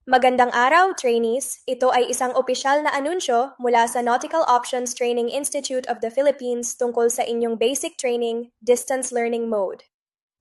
Magandang araw, trainees! Ito ay isang opisyal na anunsyo mula sa Nautical Options Training Institute of the Philippines tungkol sa inyong basic training, distance learning mode.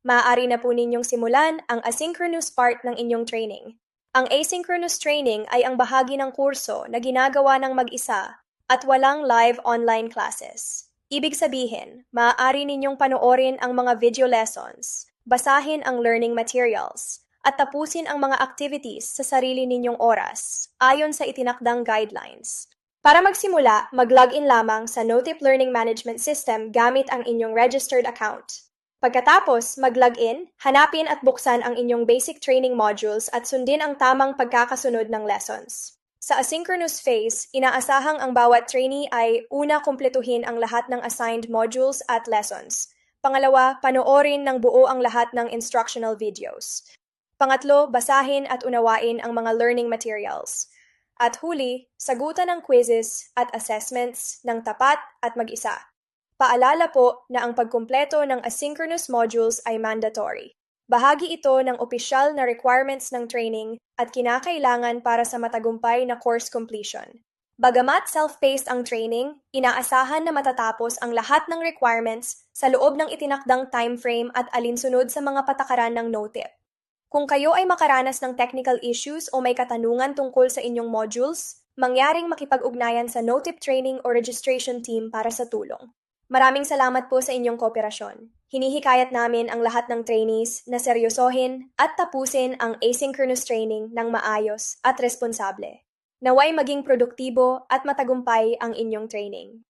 Maaari na po ninyong simulan ang asynchronous part ng inyong training. Ang asynchronous training ay ang bahagi ng kurso na ginagawa ng mag-isa at walang live online classes. Ibig sabihin, maaari ninyong panoorin ang mga video lessons, basahin ang learning materials, at tapusin ang mga activities sa sarili ninyong oras, ayon sa itinakdang guidelines. Para magsimula, mag-login lamang sa Notip Learning Management System gamit ang inyong registered account. Pagkatapos mag-login, hanapin at buksan ang inyong basic training modules at sundin ang tamang pagkakasunod ng lessons. Sa asynchronous phase, inaasahang ang bawat trainee ay una kumpletuhin ang lahat ng assigned modules at lessons. Pangalawa, panoorin ng buo ang lahat ng instructional videos. Pangatlo, basahin at unawain ang mga learning materials. At huli, sagutan ng quizzes at assessments ng tapat at mag-isa. Paalala po na ang pagkumpleto ng asynchronous modules ay mandatory. Bahagi ito ng opisyal na requirements ng training at kinakailangan para sa matagumpay na course completion. Bagamat self-paced ang training, inaasahan na matatapos ang lahat ng requirements sa loob ng itinakdang timeframe at alinsunod sa mga patakaran ng NOTIP. Kung kayo ay makaranas ng technical issues o may katanungan tungkol sa inyong modules, mangyaring makipag-ugnayan sa NOTIP training o registration team para sa tulong. Maraming salamat po sa inyong kooperasyon. Hinihikayat namin ang lahat ng trainees na seryosohin at tapusin ang asynchronous training ng maayos at responsable. Naway maging produktibo at matagumpay ang inyong training.